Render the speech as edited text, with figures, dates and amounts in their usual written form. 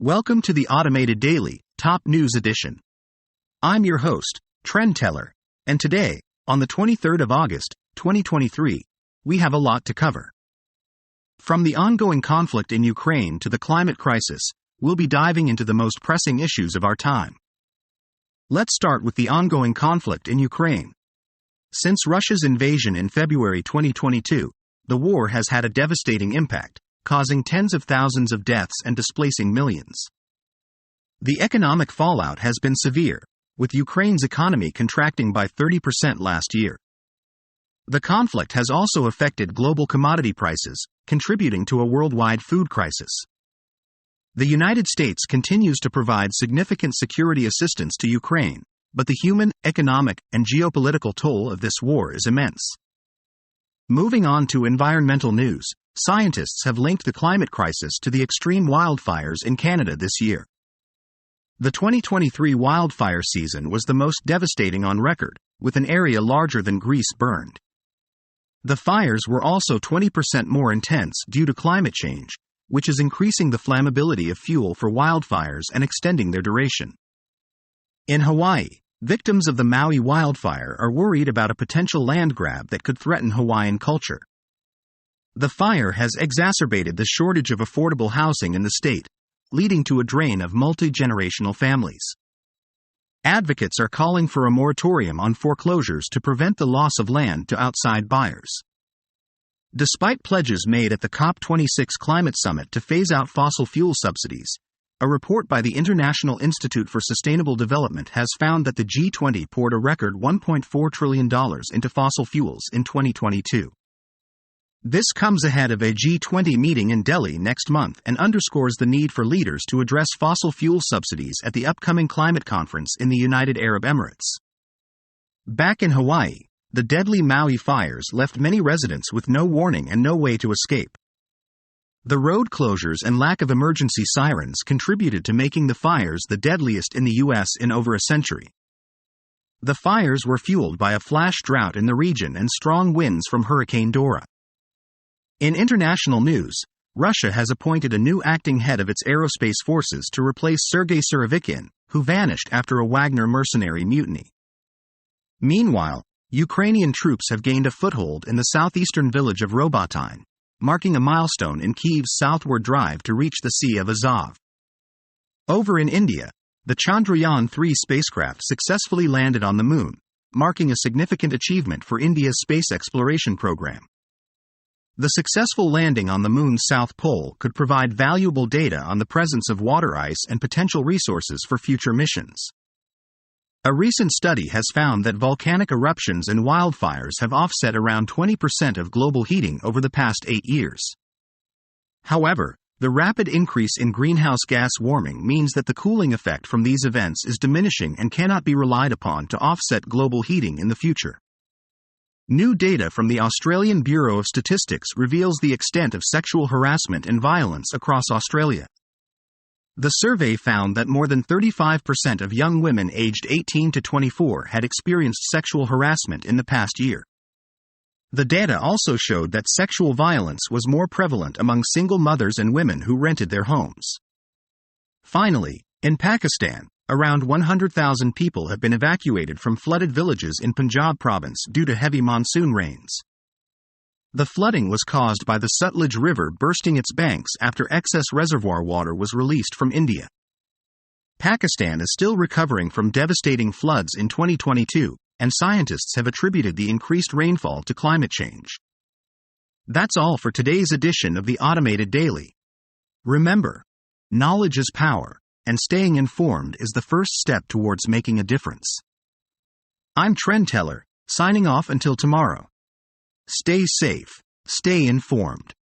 Welcome to the Automated Daily, Top News Edition. I'm your host, Trend Teller, and today, on the 23rd of August, 2023, we have a lot to cover. From the ongoing conflict in Ukraine to the climate crisis, we'll be diving into the most pressing issues of our time. Let's start with the ongoing conflict in Ukraine. Since Russia's invasion in February 2022, the war has had a devastating impact, causing tens of thousands of deaths and displacing millions. The economic fallout has been severe, with Ukraine's economy contracting by 30% last year. The conflict has also affected global commodity prices, contributing to a worldwide food crisis. The United States continues to provide significant security assistance to Ukraine, but the human, economic, and geopolitical toll of this war is immense. Moving on to environmental news, scientists have linked the climate crisis to the extreme wildfires in Canada this year. The 2023 wildfire season was the most devastating on record, with an area larger than Greece burned. The fires were also 20% more intense due to climate change, which is increasing the flammability of fuel for wildfires and extending their duration. In Hawaii, victims of the Maui wildfire are worried about a potential land grab that could threaten Hawaiian culture. The fire has exacerbated the shortage of affordable housing in the state, leading to a drain of multi-generational families. Advocates are calling for a moratorium on foreclosures to prevent the loss of land to outside buyers. Despite pledges made at the COP26 climate summit to phase out fossil fuel subsidies, a report by the International Institute for Sustainable Development has found that the G20 poured a record $1.4 trillion into fossil fuels in 2022. This comes ahead of a G20 meeting in Delhi next month and underscores the need for leaders to address fossil fuel subsidies at the upcoming climate conference in the United Arab Emirates. Back in Hawaii, the deadly Maui fires left many residents with no warning and no way to escape. The road closures and lack of emergency sirens contributed to making the fires the deadliest in the U.S. in over a century. The fires were fueled by a flash drought in the region and strong winds from Hurricane Dora. In international news, Russia has appointed a new acting head of its aerospace forces to replace Sergei Surovikin, who vanished after a Wagner mercenary mutiny. Meanwhile, Ukrainian troops have gained a foothold in the southeastern village of Robotyne, marking a milestone in Kyiv's southward drive to reach the Sea of Azov. Over in India, the Chandrayaan-3 spacecraft successfully landed on the moon, marking a significant achievement for India's space exploration program. The successful landing on the moon's south pole could provide valuable data on the presence of water ice and potential resources for future missions. A recent study has found that volcanic eruptions and wildfires have offset around 20% of global heating over the past 8 years. However, the rapid increase in greenhouse gas warming means that the cooling effect from these events is diminishing and cannot be relied upon to offset global heating in the future. New data from the Australian Bureau of Statistics reveals the extent of sexual harassment and violence across Australia. The survey found that more than 35% of young women aged 18 to 24 had experienced sexual harassment in the past year. The data also showed that sexual violence was more prevalent among single mothers and women who rented their homes. Finally, in Pakistan, around 100,000 people have been evacuated from flooded villages in Punjab province due to heavy monsoon rains. The flooding was caused by the Sutlej River bursting its banks after excess reservoir water was released from India. Pakistan is still recovering from devastating floods in 2022, and scientists have attributed the increased rainfall to climate change. That's all for today's edition of the Automated Daily. Remember, knowledge is power, and staying informed is the first step towards making a difference. I'm Trend Teller, signing off until tomorrow. Stay safe, stay informed.